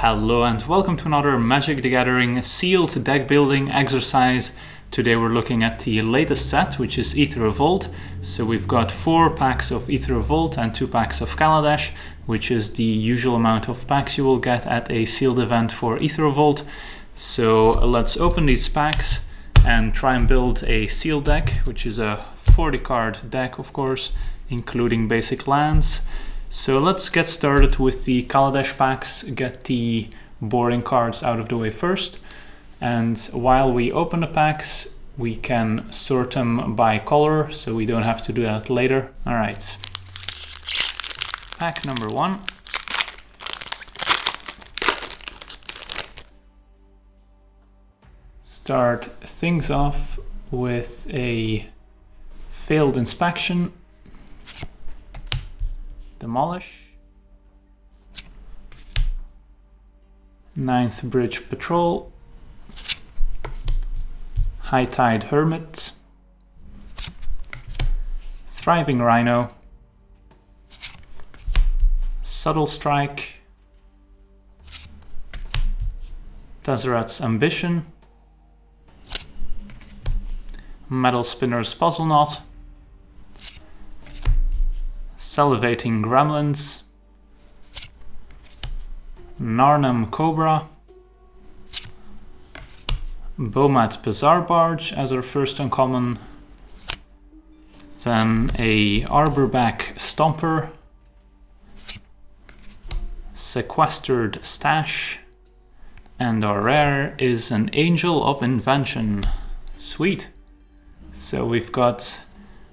Hello and welcome to another Magic the Gathering sealed deck building exercise. Today we're looking at the latest set, which is Aether Revolt. So we've got 4 packs of Aether Revolt and 2 packs of Kaladesh, which is the usual amount of packs you will get at a sealed event for Aether Revolt. So let's open these packs and try and build a sealed deck, which is a 40 card deck, of course, including basic lands. So let's get started with the Kaladesh packs, get the boring cards out of the way first. And while we open the packs, we can sort them by color, so we don't have to do that later. All right. Pack number 1. Start things off with a failed inspection. Demolish. 9th Bridge Patrol. High Tide Hermit. Thriving Rhino. Subtle Strike. Tezzerath's Ambition. Metal Spinner's Puzzle Knot. Salivating Gremlins, Narnam Cobra, Bomat Bazaar Barge as our first uncommon, then a Arborback Stomper, Sequestered Stash, and our rare is an Angel of Invention. Sweet! So we've got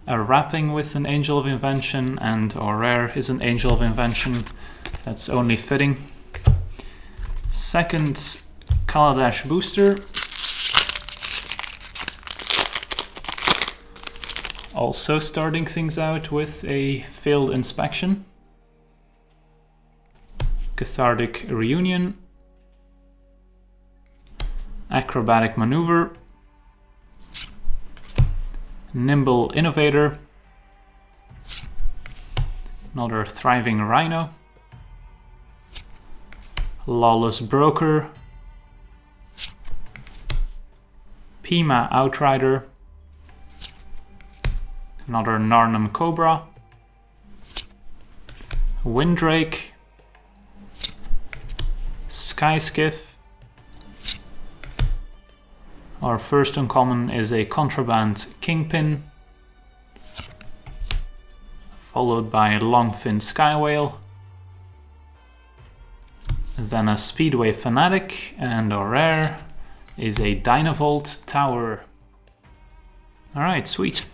a wrapping with an Angel of Invention, and our rare is an Angel of Invention. That's only fitting. Second Kaladesh booster. Also starting things out with a failed inspection. Cathartic Reunion. Acrobatic Maneuver. Nimble Innovator, another Thriving Rhino, Lawless Broker, Pima Outrider, another Narnam Cobra, Windrake, Skyskiff. Our first uncommon is a Contraband Kingpin, followed by a Longfin Skywhale, then a Speedway Fanatic, and our rare is a Dynavolt Tower. Alright, sweet.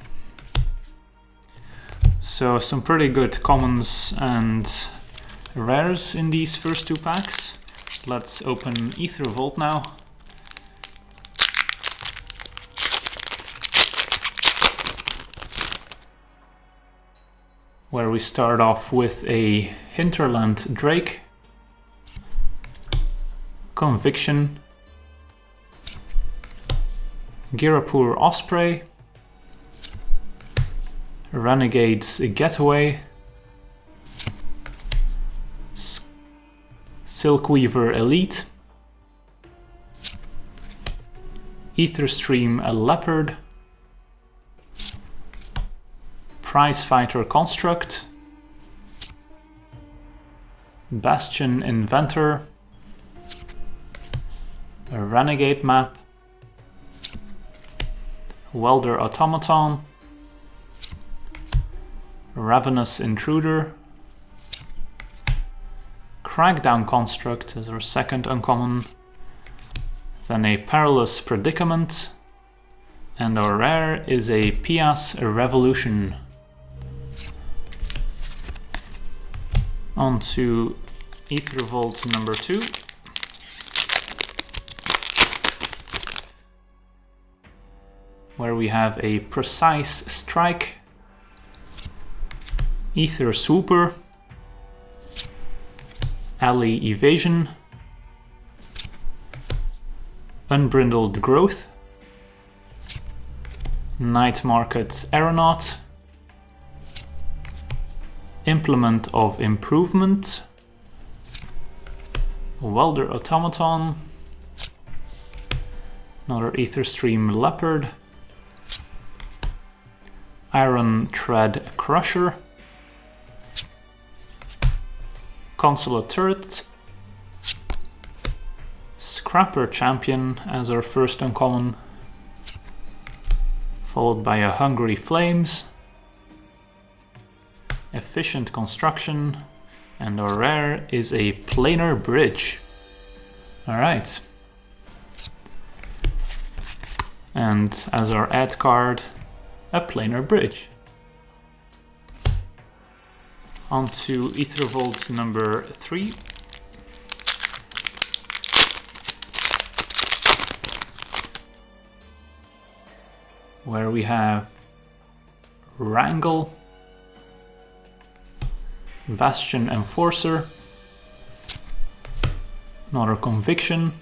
So some pretty good commons and rares in these first 2 packs. Let's open Aether Revolt now. Where we start off with a Hinterland Drake, Conviction, Girapur Osprey, Renegade's Getaway, Silkweaver Elite, Aetherstream Leopard, Prizefighter Construct, Bastion Inventor, a Renegade Map, Welder Automaton, Ravenous Intruder, Crackdown Construct as our second uncommon, then a Perilous Predicament, and our rare is a Pias Revolution. On to Aether Revolt number 2. Where we have a Precise Strike, Aether Swooper, Alley Evasion, Unbrindled Growth, Night Market Aeronaut, Implement of Improvement, Welder Automaton, another Aether Stream Leopard, Iron Tread Crusher, Consulate Turret, Scrapper Champion as our first uncommon, followed by a Hungry Flames, Efficient Construction, and our rare is a Planar Bridge. Alright. And as our add card, a Planar Bridge. On to Aether Revolt number 3. Where we have Wrangle, Bastion Enforcer, another Conviction,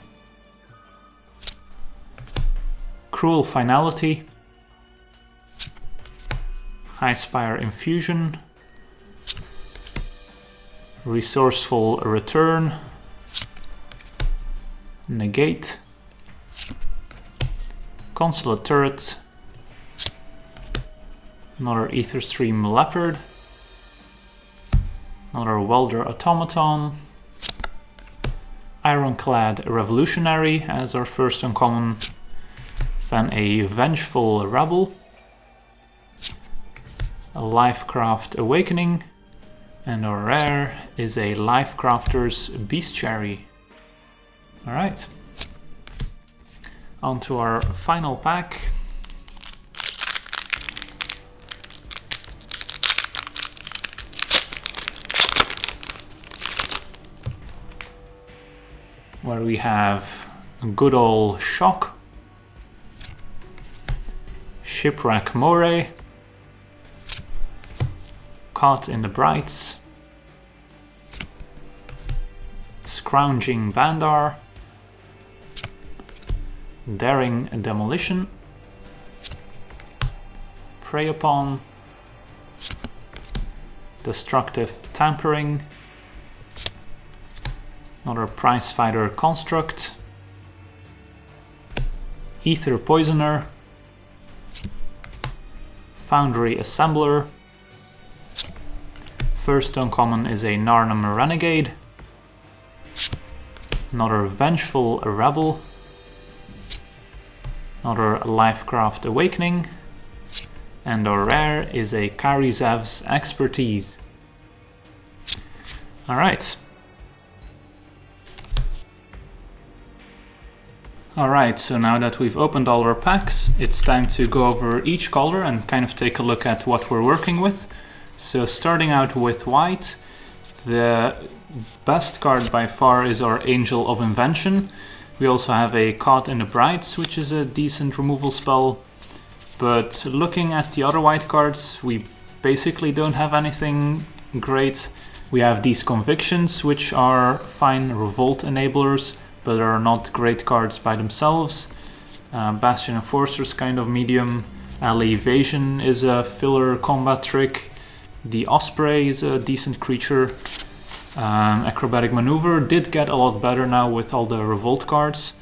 Cruel Finality, High Spire Infusion, Resourceful Return, Negate, Consulate Turret, another Aether Stream Leopard, another Welder Automaton, Ironclad Revolutionary as our first uncommon, then a Vengeful Rebel, a Lifecraft Awakening, and our rare is a Lifecrafter's Bestiary. Alright, on to our final pack. Where we have a good old Shock, Shipwreck Moray, Caught in the Brights, Scrounging Bandar, Daring Demolition, Prey Upon, Destructive Tampering, another Prizefighter Construct, Aether Poisoner, Foundry Assembler, first uncommon is a Narnum Renegade, another Vengeful Rebel, another Lifecraft Awakening, and our rare is a Karizev's Expertise. Alright. Alright, so now that we've opened all our packs, it's time to go over each color and kind of take a look at what we're working with. So starting out with white, the best card by far is our Angel of Invention. We also have a Caught in the Brights, which is a decent removal spell. But looking at the other white cards, we basically don't have anything great. We have these Convictions, which are fine Revolt enablers, but are not great cards by themselves. Bastion Enforcer's kind of medium. Alley Evasion is a filler combat trick. The Osprey is a decent creature. Acrobatic Maneuver did get a lot better now with all the Revolt cards.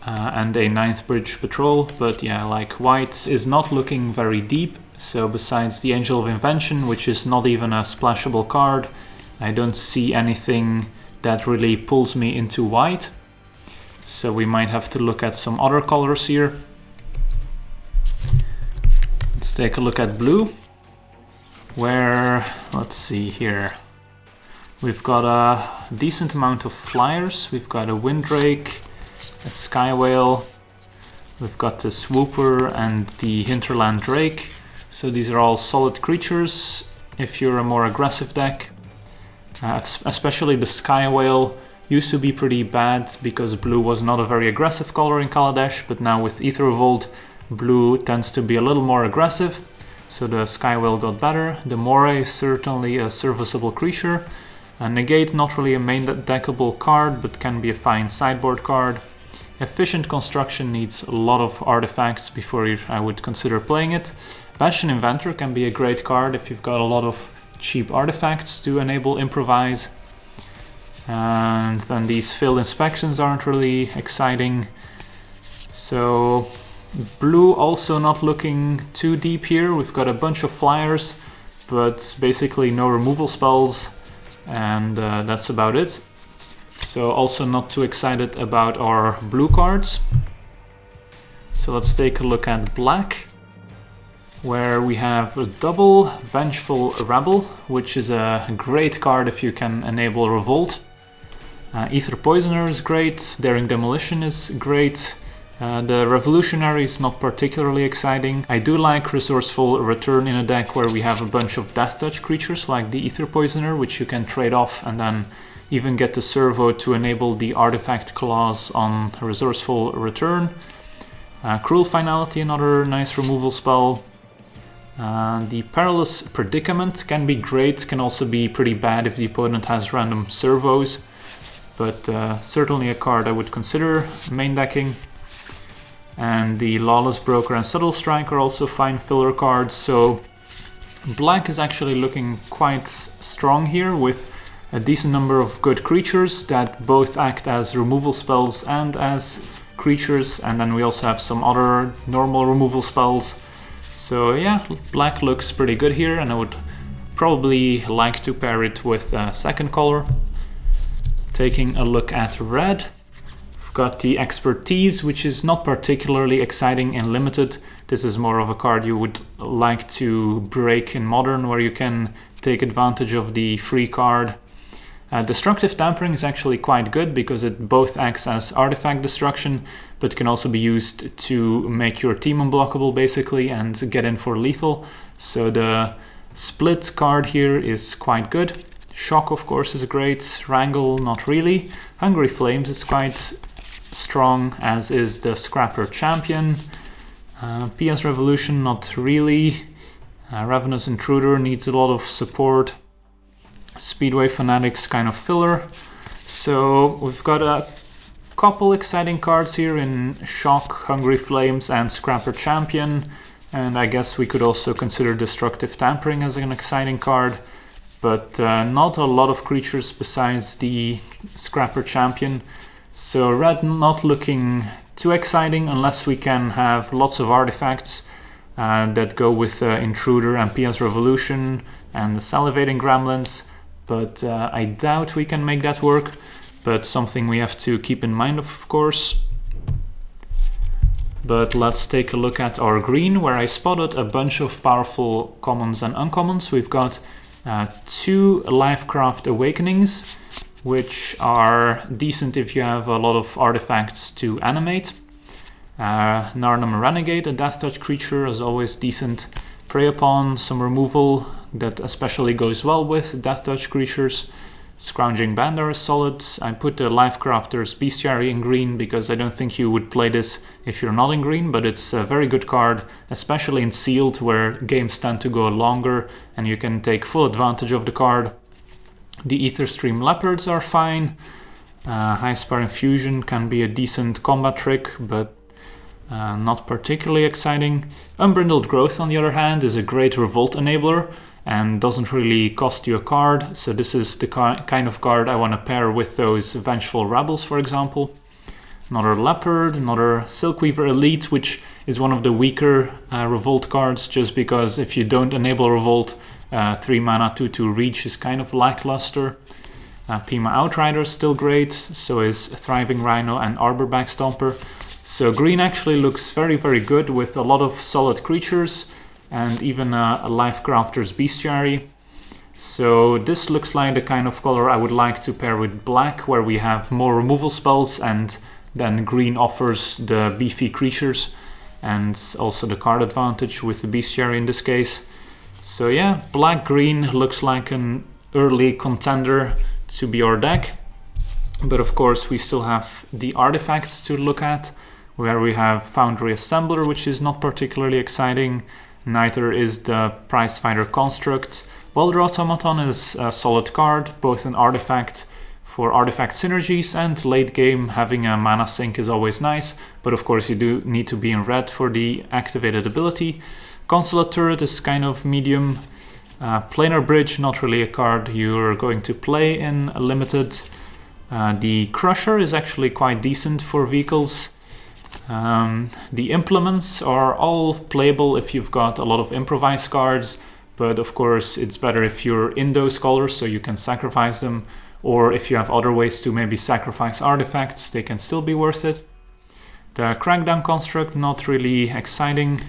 And a 9th Bridge Patrol, but yeah, like white is not looking very deep. So besides the Angel of Invention, which is not even a splashable card, I don't see anything that really pulls me into white. So we might have to look at some other colors here. Let's take a look at blue, where, let's see here, we've got a decent amount of flyers. We've got a Windrake, a Sky Whale, we've got the Swooper and the Hinterland Drake. So these are all solid creatures if you're a more aggressive deck. Especially the Sky Whale used to be pretty bad because blue was not a very aggressive color in Kaladesh, but now with Aether Revolt, blue tends to be a little more aggressive, so the Sky Whale got better. The Moray is certainly a serviceable creature. Negate, not really a main deckable card, but can be a fine sideboard card. Efficient Construction needs a lot of artifacts before I would consider playing it. Bastion Inventor can be a great card if you've got a lot of cheap artifacts to enable Improvise. And then these failed inspections aren't really exciting. So blue also not looking too deep here. We've got a bunch of flyers, but basically no removal spells, and that's about it. So also not too excited about our blue cards. So let's take a look at black, where we have a double Vengeful Rebel, which is a great card if you can enable Revolt. Aether Poisoner is great, Daring Demolition is great. The Revolutionary is not particularly exciting. I do like Resourceful Return in a deck where we have a bunch of Death Touch creatures like the Aether Poisoner, which you can trade off and then even get the servo to enable the artifact clause on Resourceful Return. Cruel Finality, another nice removal spell. The Perilous Predicament can be great, can also be pretty bad if the opponent has random servos, but certainly a card I would consider main decking. And the Lawless Broker and Subtle Strike are also fine filler cards, so black is actually looking quite strong here with a decent number of good creatures that both act as removal spells and as creatures, and then we also have some other normal removal spells. So yeah, black looks pretty good here, and I would probably like to pair it with a second color. Taking a look at red, we've got the Expertise, which is not particularly exciting in limited. This is more of a card you would like to break in modern, where you can take advantage of the free card. Destructive Tampering is actually quite good because it both acts as artifact destruction, but can also be used to make your team unblockable basically and get in for lethal. So the split card here is quite good. Shock, of course, is great. Wrangle, not really. Hungry Flames is quite strong, as is the Scrapper Champion. PS Revolution, not really. Ravenous Intruder needs a lot of support. Speedway Fanatics, kind of filler. So we've got a couple exciting cards here in Shock, Hungry Flames, and Scrapper Champion. And I guess we could also consider Destructive Tampering as an exciting card. But not a lot of creatures besides the Scrapper Champion. So red not looking too exciting unless we can have lots of artifacts that go with Intruder and PS Revolution and the Salivating Gremlins. But I doubt we can make that work, but something we have to keep in mind, of course. But let's take a look at our green, where I spotted a bunch of powerful commons and uncommons. We've got 2 Lifecraft Awakenings, which are decent if you have a lot of artifacts to animate. Narnum Renegade, a Death Touch creature, is always decent. Prey Upon, some removal that especially goes well with Death Touch creatures. Scrounging Bandar is solid. I put the Lifecrafter's Bestiary in green because I don't think you would play this if you're not in green, but it's a very good card, especially in Sealed, where games tend to go longer and you can take full advantage of the card. The Aetherstream Leopards are fine. High Spar Infusion can be a decent combat trick, but not particularly exciting. Unbrindled Growth, on the other hand, is a great revolt enabler and doesn't really cost you a card, so this is the kind of card I want to pair with those Vengeful Rebels, for example. Another Leopard, another Silkweaver Elite, which is one of the weaker revolt cards, just because if you don't enable revolt, 3 mana 2/2 reach is kind of lackluster. Pima Outrider is still great, so is Thriving Rhino and Arbor Backstomper. So green actually looks very, very good with a lot of solid creatures and even a Lifecrafter's Bestiary. So this looks like the kind of color I would like to pair with black, where we have more removal spells and then green offers the beefy creatures and also the card advantage with the Bestiary in this case. So yeah, black-green looks like an early contender to be our deck. But of course we still have the artifacts to look at, where we have Foundry Assembler, which is not particularly exciting. Neither is the Prizefighter Construct. Welder Automaton is a solid card, both an artifact for artifact synergies, and late game having a mana sink is always nice, but of course you do need to be in red for the activated ability. Consulate Turret is kind of medium. Planar Bridge, not really a card you're going to play in a limited. The Crusher is actually quite decent for vehicles. The implements are all playable if you've got a lot of improvised cards, but of course it's better if you're in those colors so you can sacrifice them, or if you have other ways to maybe sacrifice artifacts, they can still be worth it. The Crackdown construct, not really exciting.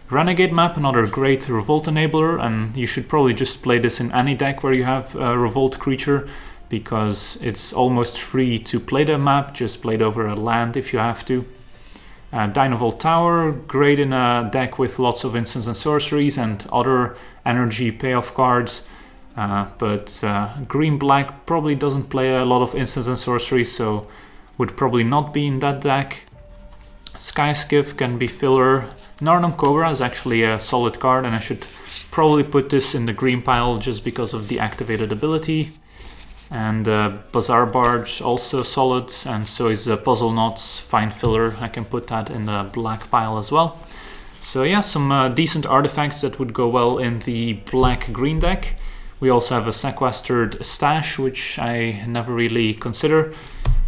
Renegade map, another great Revolt enabler, and you should probably just play this in any deck where you have a Revolt creature, because it's almost free to play the map, just play it over a land if you have to. Dynavolt Tower, great in a deck with lots of instants and sorceries and other energy payoff cards, but green-black probably doesn't play a lot of instants and sorceries, so would probably not be in that deck. Skyskiff can be filler. Narnum Cobra is actually a solid card, and I should probably put this in the green pile just because of the activated ability. And Bazaar Barge, also solid, and so is Puzzle Knots, fine filler. I can put that in the black pile as well. So yeah, some decent artifacts that would go well in the black-green deck. We also have a Sequestered Stash, which I never really consider.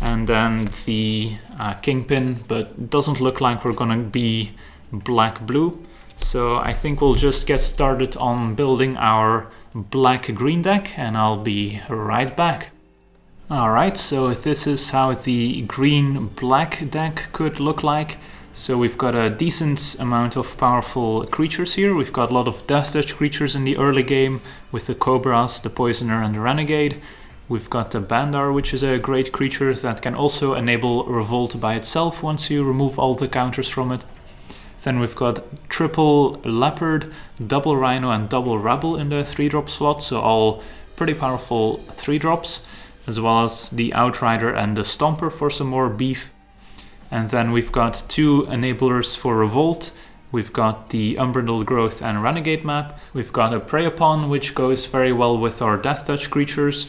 And then the Kingpin, but it doesn't look like we're gonna be black-blue. So I think we'll just get started on building our black-green deck, and I'll be right back. Alright, so this is how the green-black deck could look like. So we've got a decent amount of powerful creatures here. We've got a lot of Death Touch creatures in the early game with the Cobras, the Poisoner and the Renegade. We've got the Bandar, which is a great creature that can also enable Revolt by itself once you remove all the counters from it. Then we've got triple Leopard, double Rhino and double Rebel in the 3-drop slot, so all pretty powerful 3-drops, as well as the Outrider and the Stomper for some more beef. And then we've got 2 enablers for Revolt. We've got the Unbridled Growth and Renegade map. We've got a Prey Upon, which goes very well with our Death Touch creatures.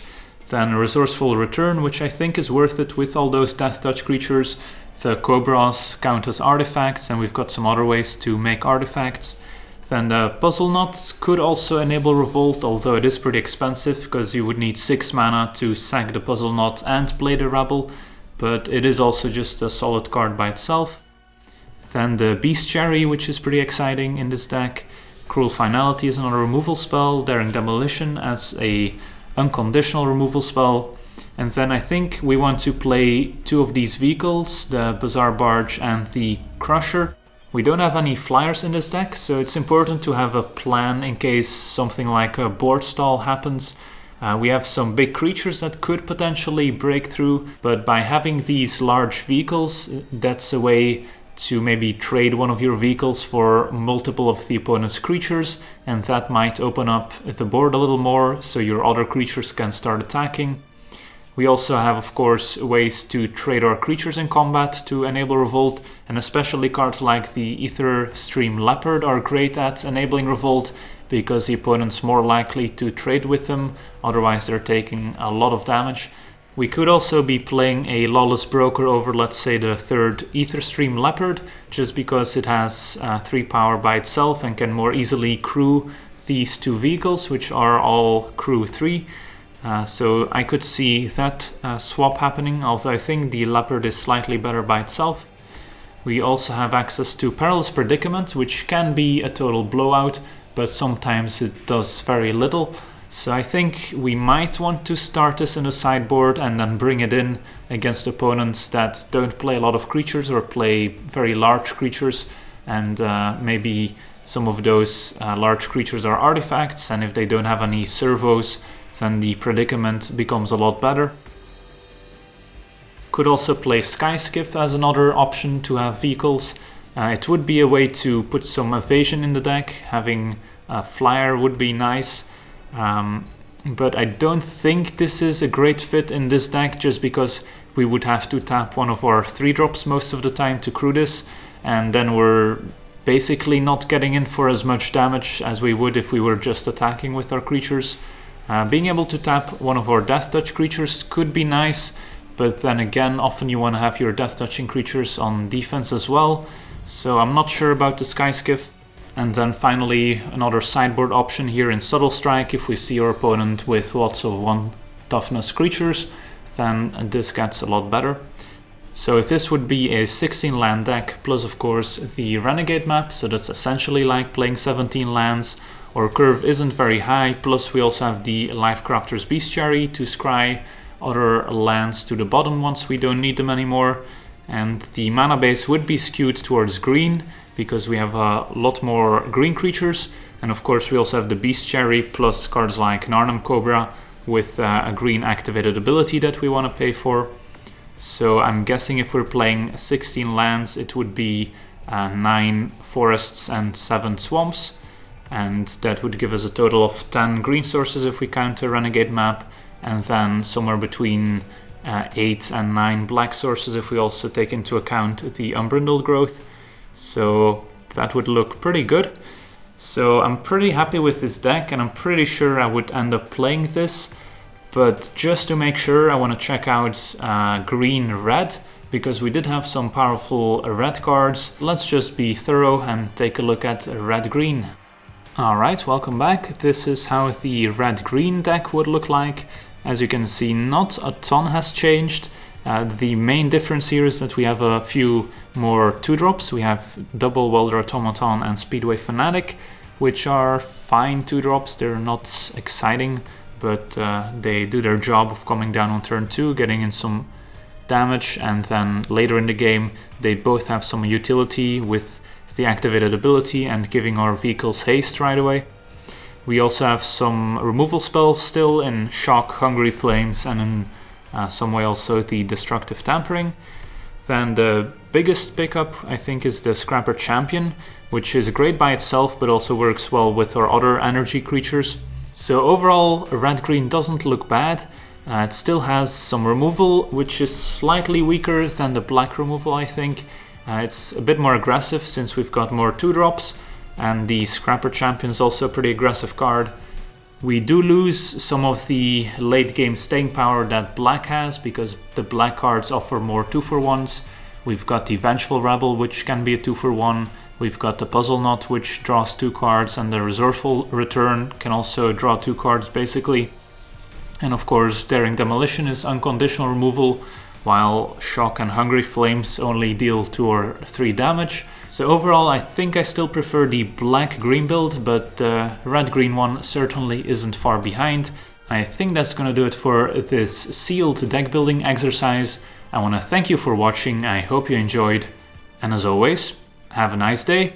Then Resourceful Return, which I think is worth it with all those Death Touch creatures. The Cobras count as artifacts, and we've got some other ways to make artifacts. Then the Puzzle Knot could also enable Revolt, although it is pretty expensive because you would need 6 mana to sack the Puzzle Knot and play the Rebel, but it is also just a solid card by itself. Then the Bestiary, which is pretty exciting in this deck. Cruel Finality is another removal spell, Daring Demolition as a unconditional removal spell. And then I think we want to play 2 of these vehicles, the Bazaar Barge and the Crusher. We don't have any flyers in this deck, so it's important to have a plan in case something like a board stall happens. We have some big creatures that could potentially break through, but by having these large vehicles, that's a way to maybe trade one of your vehicles for multiple of the opponent's creatures, and that might open up the board a little more so your other creatures can start attacking. We also have, of course, ways to trade our creatures in combat to enable Revolt, and especially cards like the Aether Stream Leopard are great at enabling Revolt because the opponent's more likely to trade with them, otherwise they're taking a lot of damage. We could also be playing a Lawless Broker over, let's say, the 3rd Aether Stream Leopard, just because it has 3 power by itself and can more easily crew these 2 vehicles, which are all crew 3. So I could see that swap happening, although I think the Leopard is slightly better by itself. We also have access to Perilous Predicament, which can be a total blowout, but sometimes it does very little. So I think we might want to start this in the sideboard and then bring it in against opponents that don't play a lot of creatures or play very large creatures, and maybe some of those large creatures are artifacts, and if they don't have any servos, then the predicament becomes a lot better. Could also play Skyskiff as another option to have vehicles. It would be a way to put some evasion in the deck. Having a flyer would be nice. But I don't think this is a great fit in this deck, just because we would have to tap one of our 3-drops most of the time to crew this, and then we're basically not getting in for as much damage as we would if we were just attacking with our creatures. Being able to tap one of our Death Touch creatures could be nice, but then again, often you want to have your Death Touching creatures on defense as well, so I'm not sure about the Skyskiff. And then finally, another sideboard option here in Subtle Strike. If we see our opponent with lots of 1 toughness creatures, then this gets a lot better. So if this would be a 16 land deck, plus of course the Renegade map, so that's essentially like playing 17 lands. Our curve isn't very high, plus we also have the Lifecrafter's Bestiary to scry other lands to the bottom once we don't need them anymore. And the mana base would be skewed towards green, because we have a lot more green creatures. And of course we also have the Bestiary, plus cards like Narnam Cobra with a green activated ability that we want to pay for. So I'm guessing if we're playing 16 lands, it would be 9 forests and 7 swamps. And that would give us a total of 10 green sources if we count a Renegade map. And then somewhere between 8 and 9 black sources if we also take into account the Unbrindled growth. So that would look pretty good. So I'm pretty happy with this deck, and I'm pretty sure I would end up playing this. But just to make sure, I want to check out green-red, because we did have some powerful red cards. Let's just be thorough and take a look at red-green. Alright, welcome back. This is how the red-green deck would look like. As you can see, not a ton has changed. The main difference here is that we have a few more 2-drops. We have Double Welder Automaton and Speedway Fanatic, which are fine 2-drops. They're not exciting, but they do their job of coming down on turn 2, getting in some damage, and then later in the game they both have some utility with the activated ability and giving our vehicles haste right away. We also have some removal spells still in Shock, Hungry Flames, and in some way also the Destructive Tampering. Then the biggest pickup, I think, is the Scrapper Champion, which is great by itself but also works well with our other energy creatures. So overall, red-green doesn't look bad. It still has some removal, which is slightly weaker than the black removal, I think. It's a bit more aggressive since we've got more 2-drops, and the Scrapper Champion is also a pretty aggressive card. We do lose some of the late game staying power that black has, because the black cards offer more 2-for-1s. We've got the Vengeful Rebel, which can be a 2-for-1. We've got the Puzzle Knot, which draws 2 cards, and the Resourceful Return can also draw 2 cards basically. And of course, Daring Demolition is unconditional removal, while Shock and Hungry Flames only deal 2 or 3 damage. So overall, I think I still prefer the black-green build, but the red-green one certainly isn't far behind. I think that's gonna do it for this sealed deck building exercise. I wanna thank you for watching, I hope you enjoyed, and as always, have a nice day.